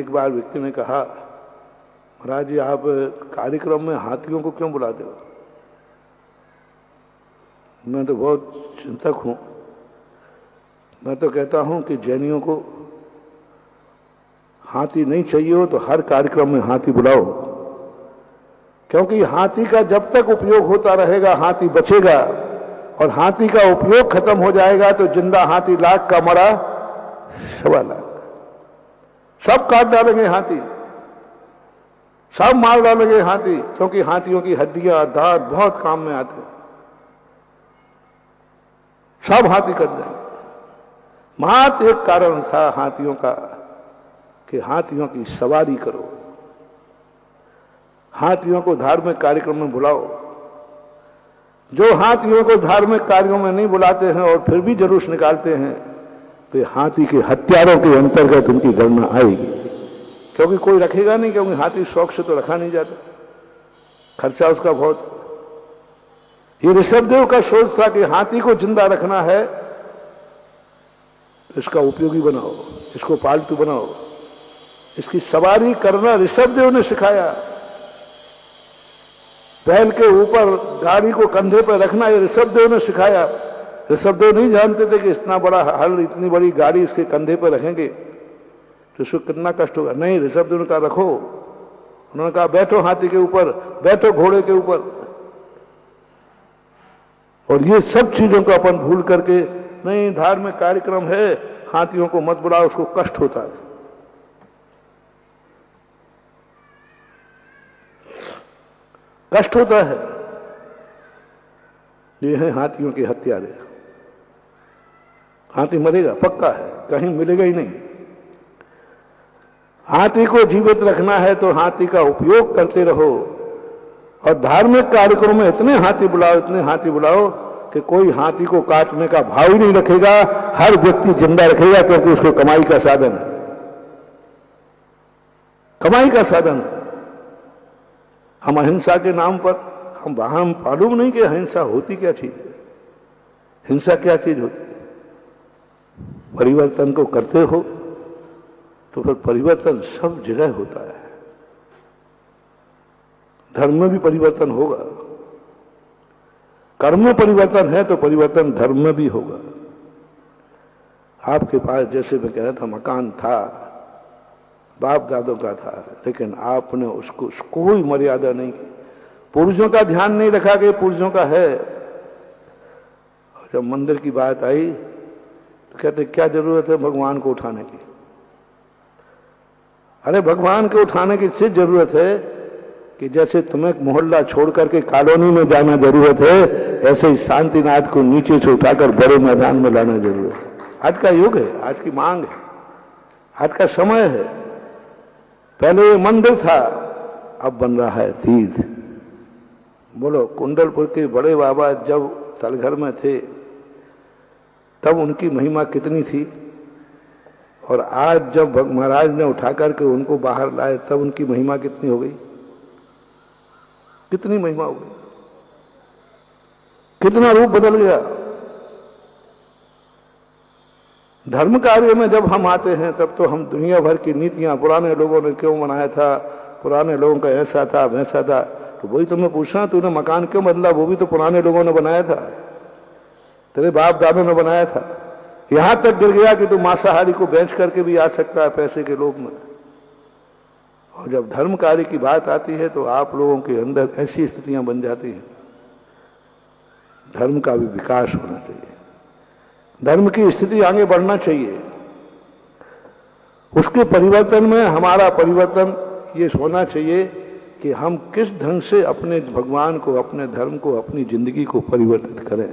एक बार व्यक्ति ने कहा, महाराज जी आप कार्यक्रम में हाथियों को क्यों बुलाते हो? मैं तो बहुत चिंतक हूं। मैं तो कहता हूं कि जैनियों को हाथी नहीं चाहिए हो तो हर कार्यक्रम में हाथी बुलाओ, क्योंकि हाथी का जब तक उपयोग होता रहेगा हाथी बचेगा, और हाथी का उपयोग खत्म हो जाएगा तो जिंदा हाथी लाख का मरा 1.25 लाख, सब काट डालेंगे हाथी, सब मार डालेंगे हाथी, क्योंकि हाथियों की हड्डियां दांत बहुत काम में आते हैं, सब हाथी कट जाएंगे। मात्र एक कारण था हाथियों का कि हाथियों की सवारी करो, हाथियों को धार्मिक कार्यक्रम में बुलाओ। जो हाथियों को धार्मिक कार्यों में नहीं बुलाते हैं और फिर भी जुलूस निकालते हैं तो हाथी के हत्यारों के अंतर्गत उनकी गणना आएगी, क्योंकि कोई रखेगा नहीं, क्योंकि हाथी शौक से तो रखा नहीं जाता, खर्चा उसका बहुत। ये ऋषभदेव का सोच था कि हाथी को जिंदा रखना है, इसका उपयोगी बनाओ, इसको पालतू बनाओ, इसकी सवारी करना ऋषभदेव ने सिखाया। बैल के ऊपर गाड़ी को कंधे पर रखना ये ऋषभदेव ने सिखाया। ऋषभदेव नहीं जानते थे कि इतना बड़ा हल, इतनी बड़ी गाड़ी इसके कंधे पर रखेंगे तो इसको कितना कष्ट होगा। नहीं, ऋषभदेव ने कहा रखो। उन्होंने कहा बैठो हाथी के ऊपर, बैठो घोड़े के ऊपर। और ये सब चीजों को अपन भूल करके, नहीं धार्मिक कार्यक्रम है हाथियों को मत बुलाओ, उसको कष्ट होता है। कष्ट होता है। ये है हाथियों के हत्यारे। हाथी मरेगा पक्का है, कहीं मिलेगा ही नहीं। हाथी को जीवित रखना है तो हाथी का उपयोग करते रहो, और धार्मिक कार्यक्रम में इतने हाथी बुलाओ, इतने हाथी बुलाओ कि कोई हाथी को काटने का भाव ही नहीं रखेगा, हर व्यक्ति जिंदा रखेगा, क्योंकि उसको कमाई का साधन है, कमाई का साधन है। हम अहिंसा के नाम पर हम मालूम नहीं कि अहिंसा होती क्या चीज है, हिंसा क्या चीज होती है। परिवर्तन को करते हो तो फिर परिवर्तन सब जगह होता है। धर्म में भी परिवर्तन होगा, कर्म में परिवर्तन है तो परिवर्तन धर्म में भी होगा। आपके पास जैसे मैं कह रहा था मकान था, बाप दादों का था, लेकिन आपने उसको कोई मर्यादा नहीं की, पुरुषों का ध्यान नहीं रखा कि पुरुषों का है। जब मंदिर की बात आई तो कहते क्या जरूरत है भगवान को उठाने की। अरे भगवान को उठाने की इससे जरूरत है कि जैसे तुम्हें मोहल्ला छोड़ करके कॉलोनी में जाना जरूरत है, ऐसे ही शांतिनाथ को नीचे से उठाकर बड़े मैदान में लाना जरूरत है। आज का युग है, आज की मांग है, आज का समय है। पहले ये मंदिर था, अब बन रहा है तीर्थ। बोलो कुंडलपुर के बड़े बाबा जब तलघर में थे तब उनकी महिमा कितनी थी, और आज जब महाराज ने उठा करके उनको बाहर लाए तब उनकी महिमा कितनी हो गई, कितनी महिमा हो गई, कितना रूप बदल गया। धर्म कार्य में जब हम आते हैं तब तो हम दुनिया भर की नीतियां, पुराने लोगों ने क्यों बनाया था, पुराने लोगों का ऐसा था वैसा था, तो वही तो मैं पूछ रहा, तूने मकान क्यों बदला, वो भी तो पुराने लोगों ने बनाया था, तेरे बाप दादों ने बनाया था। यहां तक गिर गया कि तू मांसाहारी को बेच करके भी आ सकता है पैसे के लोभ में। और जब धर्म कार्य की बात आती है तो आप लोगों के अंदर ऐसी स्थितियां बन जाती हैं। धर्म का भी विकास होना चाहिए, धर्म की स्थिति आगे बढ़ना चाहिए। उसके परिवर्तन में हमारा परिवर्तन ये होना चाहिए कि हम किस ढंग से अपने भगवान को, अपने धर्म को, अपनी जिंदगी को परिवर्तित करें।